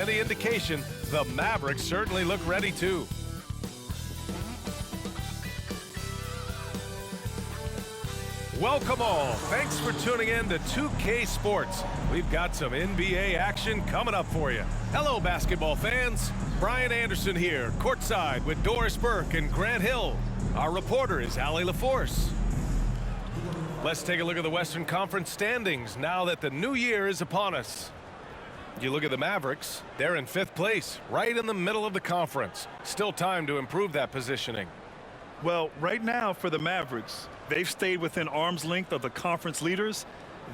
Any indication, the Mavericks certainly look ready too. Welcome all. Thanks for tuning in to 2K Sports. We've got some NBA action coming up for you. Hello, basketball fans. Brian Anderson here, courtside with Doris Burke and Grant Hill. Our reporter is Allie LaForce. Let's take a look at the Western Conference standings now that the new year is upon us. You look at the Mavericks, they're in 5th place, right in the middle of the conference. Still time to improve that positioning. Well, right now for the Mavericks, they've stayed within arm's length of the conference leaders.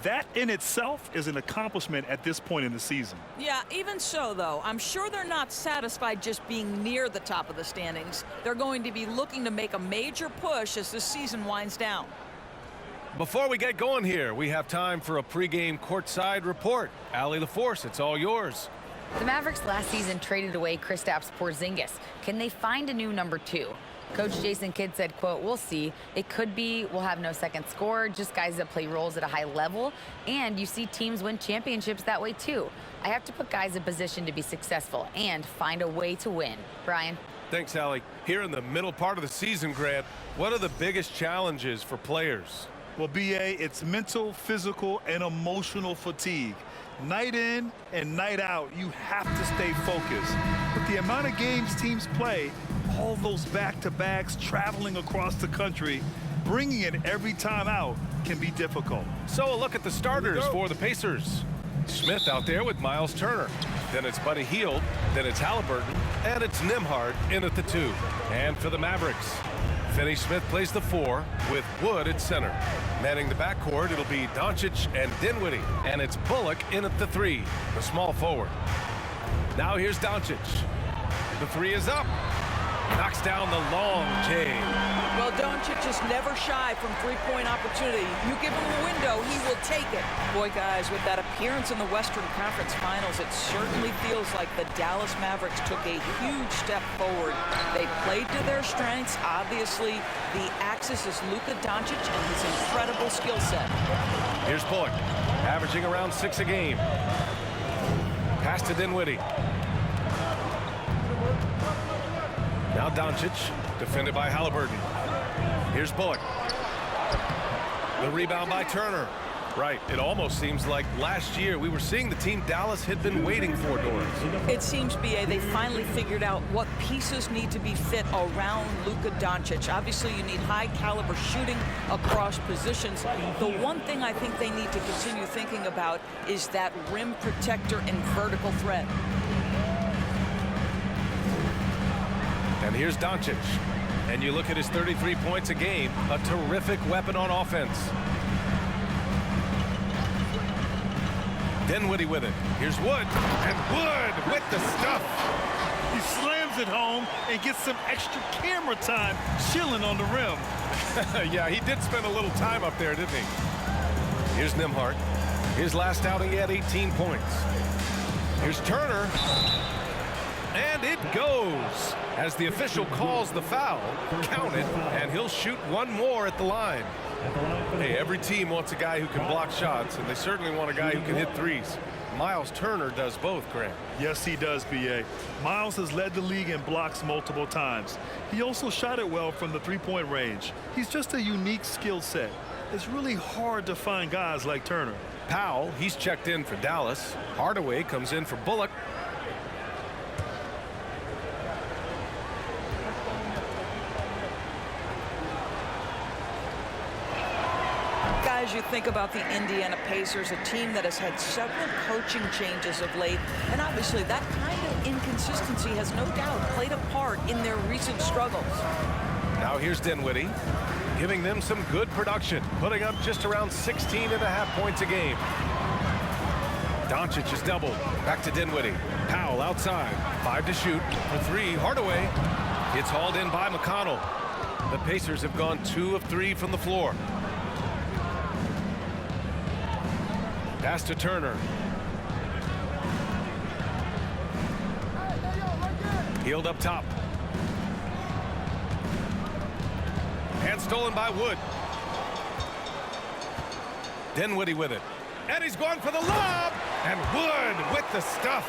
That in itself is an accomplishment at this point in the season. Yeah, even so, though, I'm sure they're not satisfied just being near the top of the standings. They're going to be looking to make a major push as the season winds down. Before we get going here, we have time for a pregame courtside report. Allie LaForce, it's all yours. The Mavericks last season traded away Kristaps Porzingis. Can they find a new number 2? Coach Jason Kidd said, quote, "We'll see. It could be we'll have no second scorer, just guys that play roles at a high level. And you see teams win championships that way, too. I have to put guys in position to be successful and find a way to win." Brian? Thanks, Allie. Here in the middle part of the season, Grant, what are the biggest challenges for players? Well, B.A., it's mental, physical, and emotional fatigue. Night in and night out, you have to stay focused. With the amount of games teams play, all those back-to-backs, traveling across the country, bringing it every time out can be difficult. So a look at the starters for the Pacers. Smith out there with Miles Turner. Then it's Buddy Hield. Then it's Halliburton. And it's Nembhard in at the 2. And for the Mavericks, Finney-Smith plays the 4 with Wood at center. Manning the backcourt, it'll be Doncic and Dinwiddie. And it's Bullock in at the 3, the small forward. Now here's Doncic. The 3 is up. Knocks down the long J. Well, Doncic is never shy from three-point opportunity. You give him a window, he will take it. Boy, guys, with that appearance in the Western Conference Finals, it certainly feels like the Dallas Mavericks took a huge step forward. They played to their strengths. Obviously, the axis is Luka Doncic and his incredible skill set. Here's Bullock, averaging around 6 a game. Pass to Dinwiddie. Now Doncic, defended by Halliburton. Here's Bullock. The rebound by Turner. Right, it almost seems like last year we were seeing the team Dallas had been waiting for, Doris. It seems, B.A., they finally figured out what pieces need to be fit around Luka Doncic. Obviously, you need high-caliber shooting across positions. The one thing I think they need to continue thinking about is that rim protector and vertical threat. And here's Doncic. And you look at his 33 points a game, a terrific weapon on offense. Dinwiddie with it. Here's Wood. And Wood with the stuff. He slams it home and gets some extra camera time chilling on the rim. Yeah, he did spend a little time up there, didn't he? Here's Nembhard. His last outing, he had 18 points. Here's Turner. And it goes. As the official calls the foul, count it, and he'll shoot one more at the line. Hey, every team wants a guy who can block shots, and they certainly want a guy who can hit threes. Miles Turner does both, Grant. Yes, he does, B.A. Miles has led the league in blocks multiple times. He also shot it well from the three-point range. He's just a unique skill set. It's really hard to find guys like Turner. Powell, he's checked in for Dallas. Hardaway comes in for Bullock. As you think about the Indiana Pacers, a team that has had several coaching changes of late, and obviously that kind of inconsistency has no doubt played a part in their recent struggles. Now here's Dinwiddie, giving them some good production, putting up just around 16.5 points a game. Doncic is doubled. Back to Dinwiddie. Powell outside. 5 to shoot. For 3, Hardaway. It's hauled in by McConnell. The Pacers have gone 2 of 3 from the floor. Pass to Turner. Hield up top. And stolen by Wood. Dinwiddie with it. And he's going for the lob. And Wood with the stuff.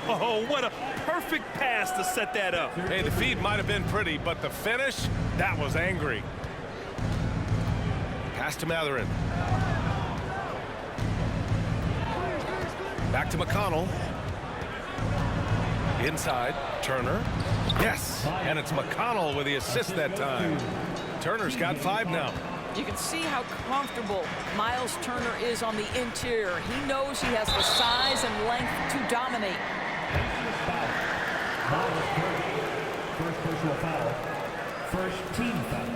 Oh, what a perfect pass to set that up. Hey, the feed might have been pretty, but the finish, that was angry. Pass to Matherin. Back to McConnell. Inside, Turner. Yes, and it's McConnell with the assist that time. Turner's got 5 now. You can see how comfortable Miles Turner is on the interior. He knows he has the size and length to dominate. Miles Turner, first personal foul, first team foul.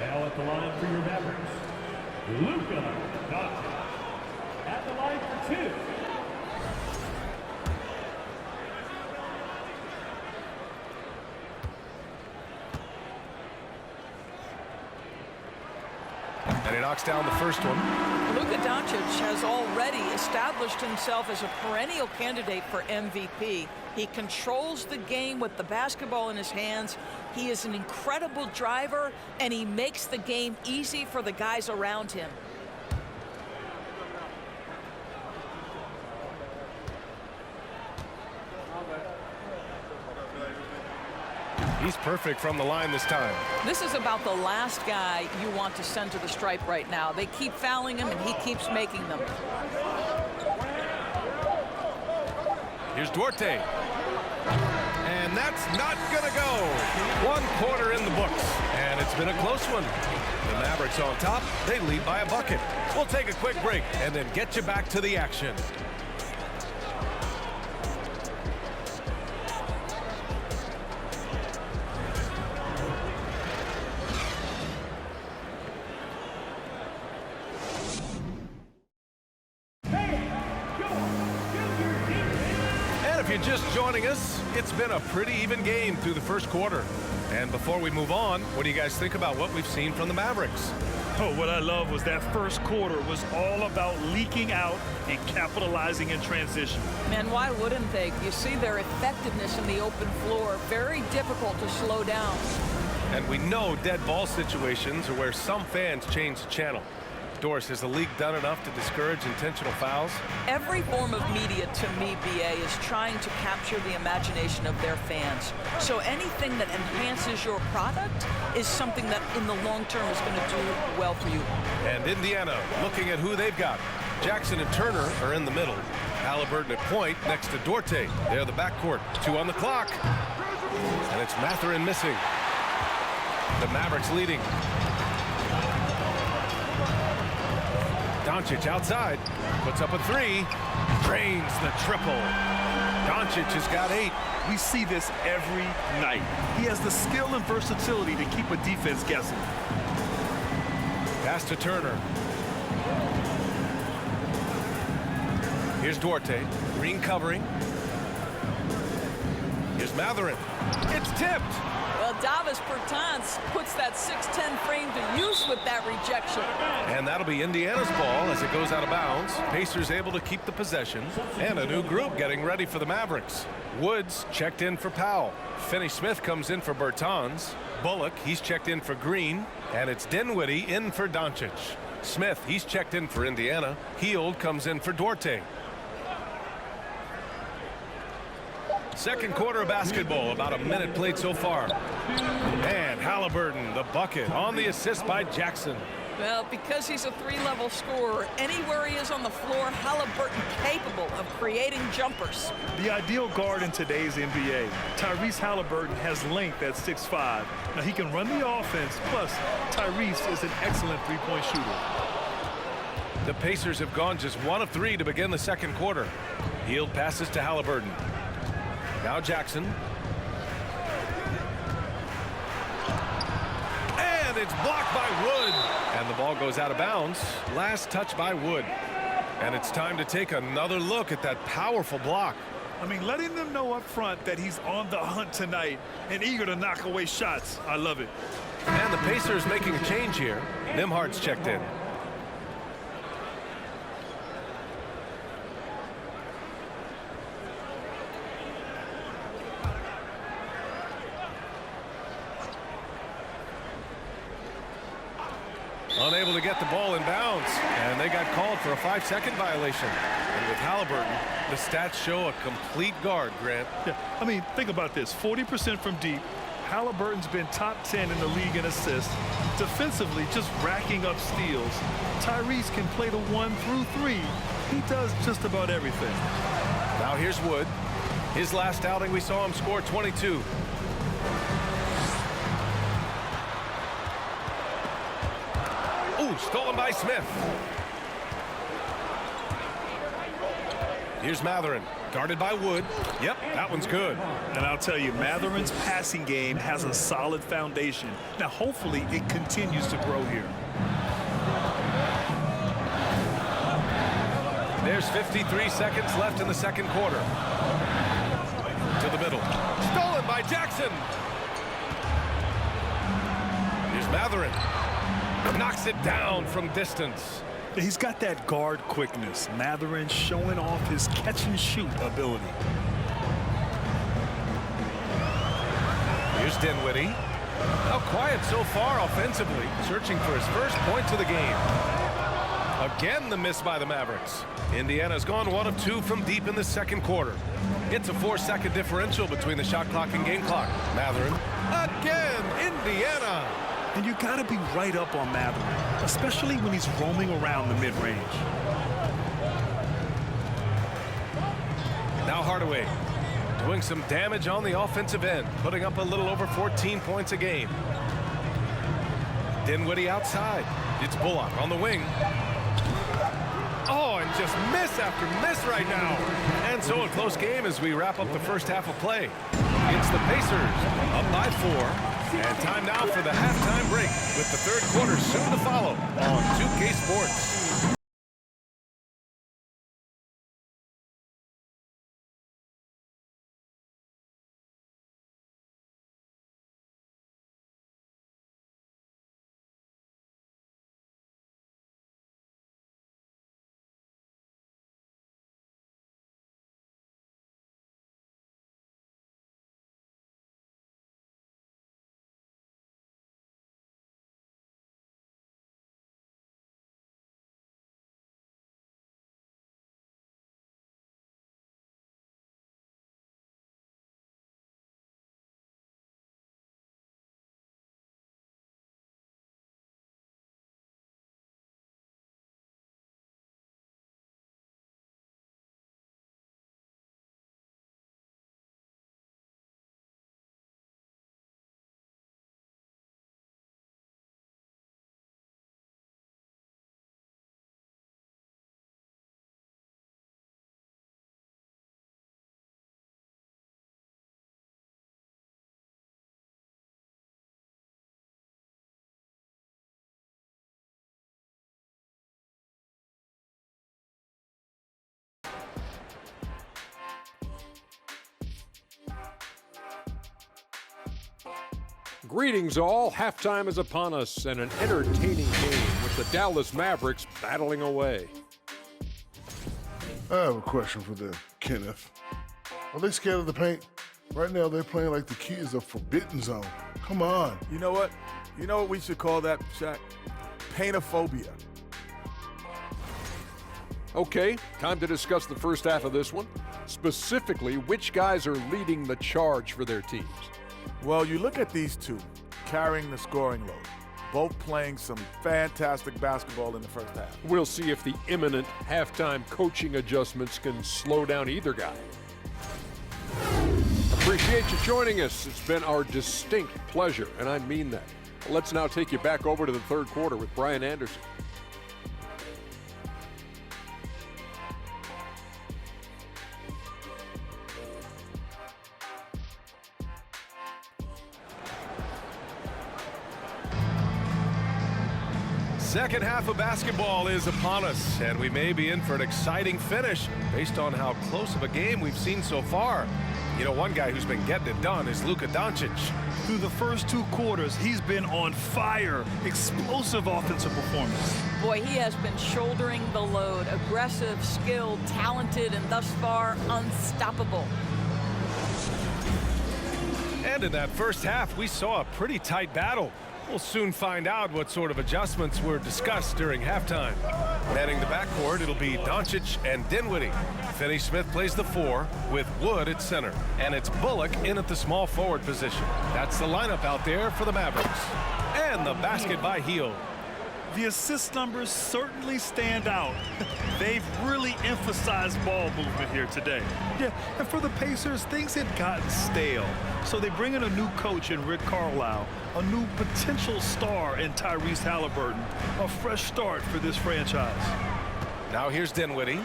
Now at the line for your Mavericks, Luka Doncic. At the line for 2. And he knocks down the first one. Luka Doncic has already established himself as a perennial candidate for MVP. He controls the game with the basketball in his hands. He is an incredible driver, and he makes the game easy for the guys around him. He's perfect from the line this time. This is about the last guy you want to send to the stripe right now. They keep fouling him, and he keeps making them. Here's Duarte. And that's not gonna go. 1 quarter in the books, and it's been a close one. The Mavericks on top. They lead by a bucket. We'll take a quick break and then get you back to the action. If you're just joining us, it's been a pretty even game through the first quarter. And before we move on, what do you guys think about what we've seen from the Mavericks? Oh, what I love was that first quarter was all about leaking out and capitalizing in transition. And why wouldn't they? You see their effectiveness in the open floor. Very difficult to slow down. And we know dead ball situations are where some fans change the channel. Doris, has the league done enough to discourage intentional fouls? Every form of media, to me, BA, is trying to capture the imagination of their fans. So anything that enhances your product is something that in the long term is going to do well for you. And Indiana looking at who they've got. Jackson and Turner are in the middle. Halliburton at point next to Duarte. They're the backcourt. 2 on the clock. And it's Matherin missing. The Mavericks leading. Doncic outside, puts up a 3, drains the triple. Doncic has got 8. We see this every night. He has the skill and versatility to keep a defense guessing. Pass to Turner. Here's Duarte, Green covering. Here's Matherin. It's tipped. Well, Davis Bertans puts that 6'10" frame to use with that rejection. And that'll be Indiana's ball as it goes out of bounds. Pacers able to keep the possession. And a new group getting ready for the Mavericks. Woods checked in for Powell. Finney-Smith comes in for Bertans. Bullock, he's checked in for Green. And it's Dinwiddie in for Doncic. Smith, he's checked in for Indiana. Hield comes in for Duarte. Second quarter of basketball, about a minute played so far. And Halliburton, the bucket, on the assist by Jackson. Well, because he's a 3-level scorer, anywhere he is on the floor, Halliburton capable of creating jumpers. The ideal guard in today's NBA. Tyrese Halliburton has length at 6'5". Now he can run the offense, plus Tyrese is an excellent three-point shooter. The Pacers have gone just 1 of 3 to begin the second quarter. Hield passes to Halliburton. Now Jackson. And it's blocked by Wood. And the ball goes out of bounds. Last touch by Wood. And it's time to take another look at that powerful block. I mean, letting them know up front that he's on the hunt tonight and eager to knock away shots. I love it. And the Pacers making a change here. Nimhard's checked in. Unable to get the ball in bounds, and they got called for a 5-second violation. And with Halliburton, the stats show a complete guard, Grant. Yeah, I mean, think about this. 40% from deep. Halliburton's been top 10 in the league in assists. Defensively, just racking up steals. Tyrese can play the 1 through 3. He does just about everything. Now here's Wood. His last outing, we saw him score 22. Ooh, stolen by Smith. Here's Matherin, guarded by Wood. Yep, that one's good. And I'll tell you, Matherin's passing game has a solid foundation. Now, hopefully, it continues to grow here. There's 53 seconds left in the second quarter. To the middle. Stolen by Jackson. Here's Matherin. Knocks it down from distance. He's got that guard quickness. Matherin showing off his catch-and-shoot ability. Here's Dinwiddie. How quiet so far offensively, searching for his first points of the game. Again, the miss by the Mavericks. Indiana's gone 1 of 2 from deep in the second quarter. It's a 4-second differential between the shot clock and game clock. Matherin. Again, Indiana. And you got to be right up on Matherin, especially when he's roaming around the mid-range. Now Hardaway doing some damage on the offensive end, putting up a little over 14 points a game. Dinwiddie outside. It's Bullock on the wing. Oh, and just miss after miss right now. And so a close game as we wrap up the first half of play. It's the Pacers up by 4. And time now for the halftime break with the third quarter soon to follow on 2K Sports. Greetings all. Halftime is upon us and an entertaining game with the Dallas Mavericks battling away. I have a question for them, Kenneth. Are they scared of the paint? Right now they're playing like the key is a forbidden zone. Come on. You know what? You know what we should call that, Shaq? Paintophobia. Okay, time to discuss the first half of this one. Specifically, which guys are leading the charge for their teams? Well, you look at these two carrying the scoring load, both playing some fantastic basketball in the first half. We'll see if the imminent halftime coaching adjustments can slow down either guy. Appreciate you joining us. It's been our distinct pleasure, and I mean that. Let's now take you back over to the third quarter with Brian Anderson. Second half of basketball is upon us, and we may be in for an exciting finish based on how close of a game we've seen so far. You know, one guy who's been getting it done is Luka Doncic. Through the first 2 quarters, he's been on fire. Explosive offensive performance. Boy, he has been shouldering the load. Aggressive, skilled, talented, and thus far unstoppable. And in that first half, we saw a pretty tight battle. We'll soon find out what sort of adjustments were discussed during halftime. Manning the backcourt, it'll be Doncic and Dinwiddie. Finney-Smith plays the 4 with Wood at center. And it's Bullock in at the small forward position. That's the lineup out there for the Mavericks. And the basket by Hield. The assist numbers certainly stand out. They've really emphasized ball movement here today. Yeah, and for the Pacers, things had gotten stale. So they bring in a new coach in Rick Carlisle, a new potential star in Tyrese Halliburton, a fresh start for this franchise. Now here's Dinwiddie.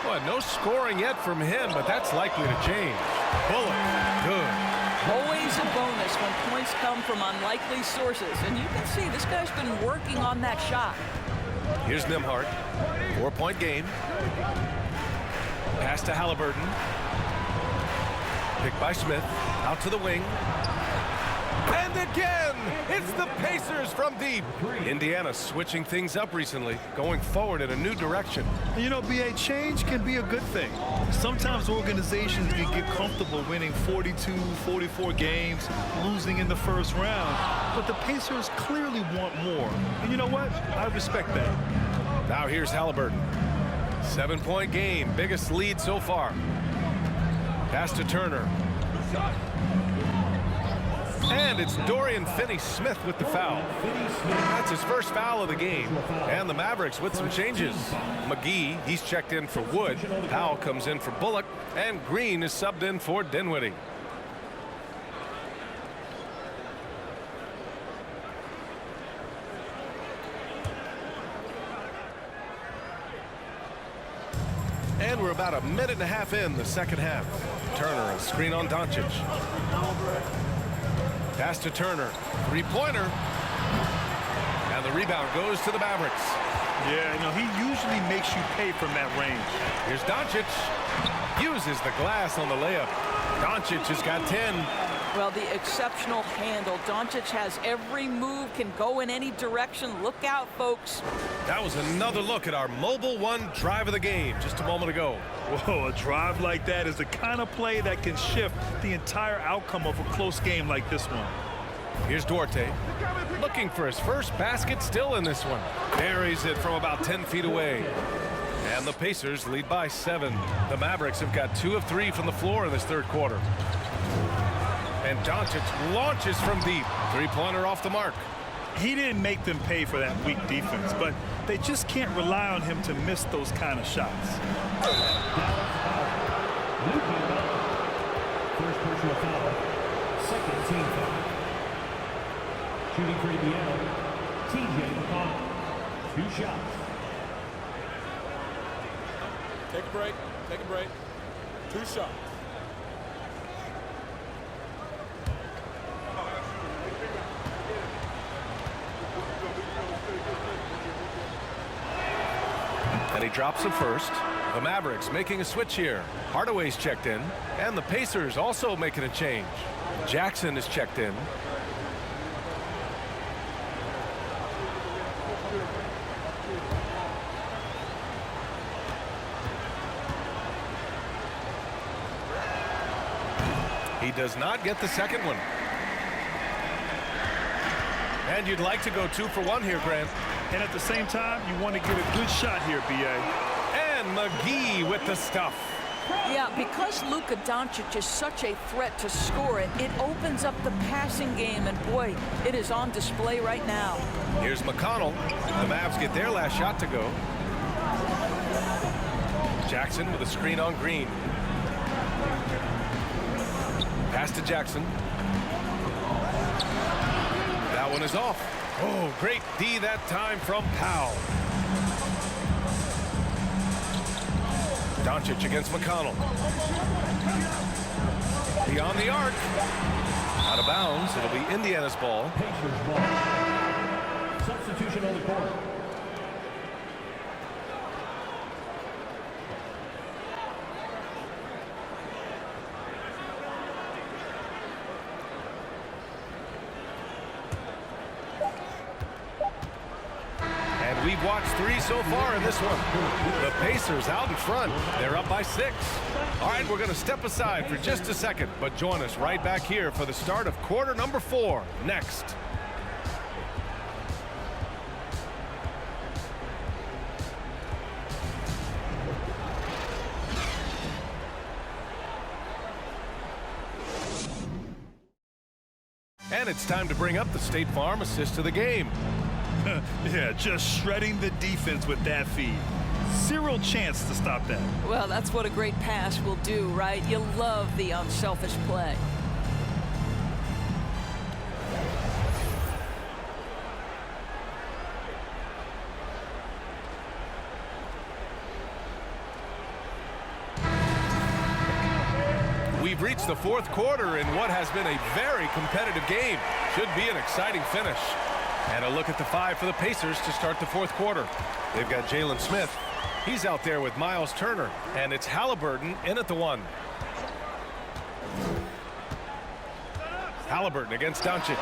Boy, no scoring yet from him, but that's likely to change. Bullock, good. Always a bonus when points come from unlikely sources. And you can see this guy's been working on that shot. Here's Nembhard. 4-point game. Pass to Halliburton. Picked by Smith. Out to the wing. And again, it's the Pacers from deep. Indiana switching things up recently, going forward in a new direction. You know, BA, change can be a good thing. Sometimes organizations can get comfortable winning 42, 44 games, losing in the first round. But the Pacers clearly want more. And you know what? I respect that. Now here's Halliburton. 7-point game, biggest lead so far. Pass to Turner. And it's Dorian Finney-Smith with the foul. That's his first foul of the game. And the Mavericks with some changes. McGee, he's checked in for Wood. Powell comes in for Bullock. And Green is subbed in for Dinwiddie. And we're about a minute and a half in the second half. Turner, a screen on Doncic. Pass to Turner. Three-pointer. And the rebound goes to the Mavericks. Yeah, you know, he usually makes you pay from that range. Here's Doncic. Uses the glass on the layup. Doncic has got 10. Well, the exceptional handle. Doncic has every move, can go in any direction. Look out, folks. That was another look at our Mobile One drive of the game just a moment ago. Whoa, a drive like that is the kind of play that can shift the entire outcome of a close game like this one. Here's Duarte. Looking for his first basket still in this one. Buries it from about 10 feet away. And the Pacers lead by 7. The Mavericks have got 2 of 3 from the floor in this third quarter. And Doncic launches from deep. Three-pointer off the mark. He didn't make them pay for that weak defense, but they just can't rely on him to miss those kind of shots. First personal foul. Second team foul. Shooting for Indiana, TJ McConnell. 2 shots. Take a break. Take a break. 2 shots. And he drops it first. The Mavericks making a switch here. Hardaway's checked in. And the Pacers also making a change. Jackson is checked in. He does not get the second one. And you'd like to go 2 for 1 here, Grant. And at the same time, you want to get a good shot here, BA. And McGee with the stuff. Yeah, because Luka Doncic is such a threat to score it, it opens up the passing game, and boy, it is on display right now. Here's McConnell. The Mavs get their last shot to go. Jackson with a screen on Green. Pass to Jackson. That one is off. Oh, great D that time from Powell. Doncic against McConnell. Beyond the arc. Out of bounds. It'll be Indiana's ball. Pacers ball. Substitution on the court. We've watched 3 so far in this one. The Pacers out in front. They're up by 6. All right, we're going to step aside for just a second, but join us right back here for the start of quarter number 4 next. And it's time to bring up the State Farm assist to the game. Yeah, just shredding the defense with that feed. Zero chance to stop that. Well, that's what a great pass will do, right? You love the unselfish play. We've reached the fourth quarter in what has been a very competitive game. Should be an exciting finish. And a look at the 5 for the Pacers to start the fourth quarter. They've got Jalen Smith. He's out there with Miles Turner. And it's Halliburton in at the 1. Halliburton against Doncic.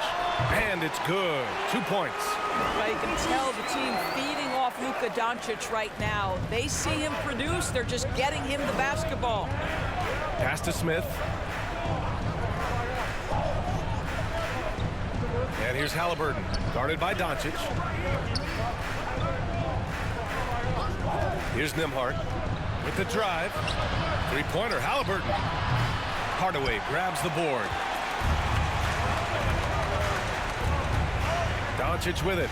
And it's good. 2 points. Well, you can tell the team feeding off Luka Doncic right now. They see him produce. They're just getting him the basketball. Pass to Smith. And here's Halliburton, guarded by Doncic. Here's Nembhard with the drive. Three-pointer, Halliburton. Hardaway grabs the board. Doncic with it.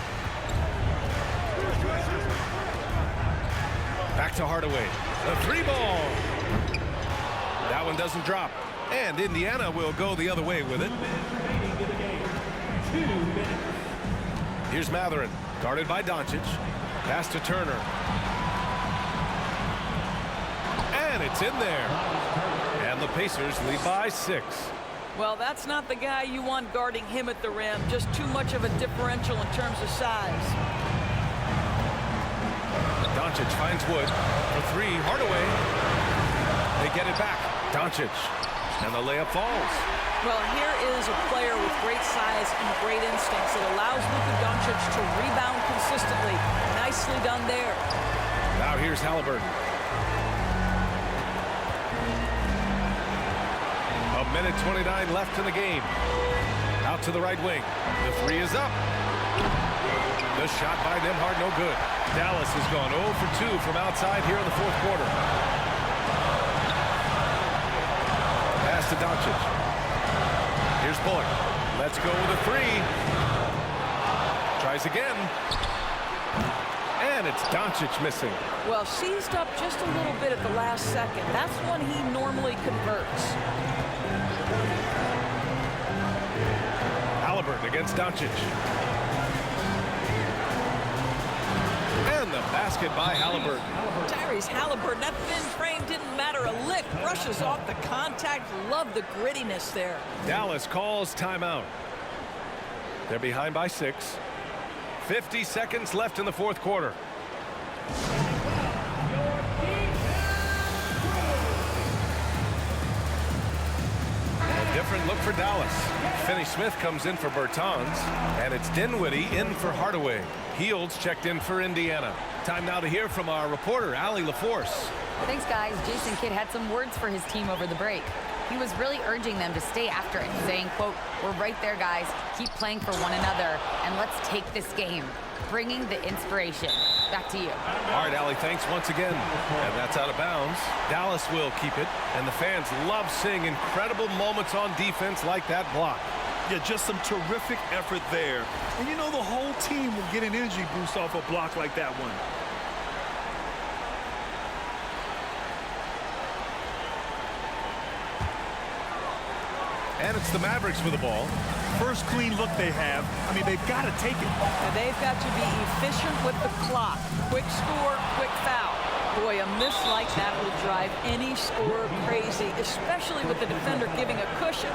Back to Hardaway. The 3-ball. That one doesn't drop. And Indiana will go the other way with it. Here's Matherin, guarded by Doncic. Pass to Turner. And it's in there. And the Pacers lead by 6. Well, that's not the guy you want guarding him at the rim. Just too much of a differential in terms of size. Doncic finds Wood for 3. Hardaway. They get it back. Doncic. And the layup falls. Well, here is a player with great size and great instincts. It allows Luka Doncic to rebound consistently. Nicely done there. Now here's Halliburton. A minute 29 left in the game. Out to the right wing. The 3 is up. The shot by Nembhard, no good. Dallas has gone 0 for 2 from outside here in the fourth quarter. Pass to Doncic. Here's Bullock. Let's go with a 3. Tries again. And it's Doncic missing. Well, seized up just a little bit at the last second. That's when he normally converts. Halliburton against Doncic. And the basket by Halliburton. Tyrese Halliburton, that thin frame didn't matter a lick. Brushes off the contact. Love the grittiness there. Dallas calls timeout. They're behind by 6. 50 seconds left in the fourth quarter. A different look for Dallas. Finney-Smith comes in for Bertans, and it's Dinwiddie in for Hardaway. Heald's checked in for Indiana. Time now to hear from our reporter, Allie LaForce. Thanks, guys. Jason Kidd had some words for his team over the break. He was really urging them to stay after it, saying, quote, "We're right there, guys. Keep playing for one another, and let's take this game." Bringing the inspiration. Back to you. All right, Allie, thanks once again. And that's out of bounds. Dallas will keep it, and the fans love seeing incredible moments on defense like that block. Yeah, just some terrific effort there. And you know the whole team will get an energy boost off a block like that one. And it's the Mavericks with the ball. First clean look they have. I mean, they've got to take it. And they've got to be efficient with the clock. Quick score, quick foul. Boy, a miss like that will drive any scorer crazy, especially with the defender giving a cushion.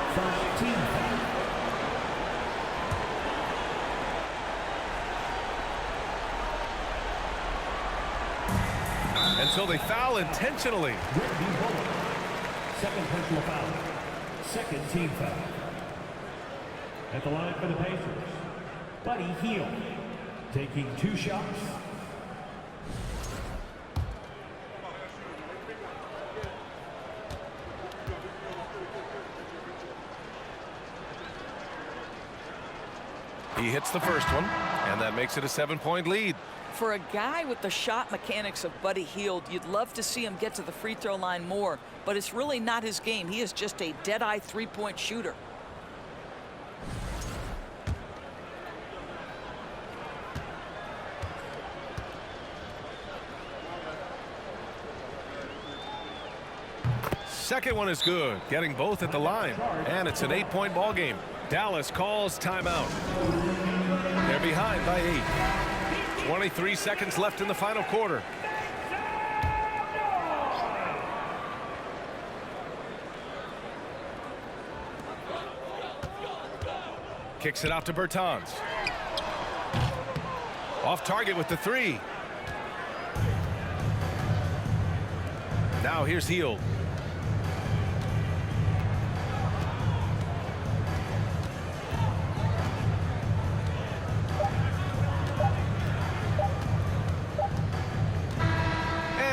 And so they foul intentionally. Second personal foul. Second team foul. At the line for the Pacers, Buddy Hield, taking 2 shots. He hits the first one, and that makes it a 7-point lead. For a guy with the shot mechanics of Buddy Hield, you'd love to see him get to the free throw line more, but it's really not his game. He is just a dead-eye three-point shooter. second one is good, getting both at the line. And it's an 8-point ball game. Dallas calls timeout. They're behind by 8. 23 seconds left in the final quarter. Kicks it out to Bertans. Off target with the 3. Now here's Hield.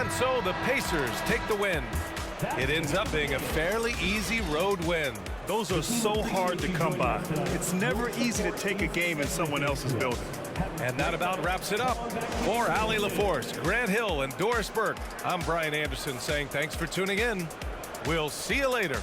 And so the Pacers take the win. It ends up being a fairly easy road win. Those are so hard to come by. It's never easy to take a game in someone else's building. And that about wraps it up. For Allie LaForce, Grant Hill, and Doris Burke, I'm Brian Anderson saying thanks for tuning in. We'll see you later.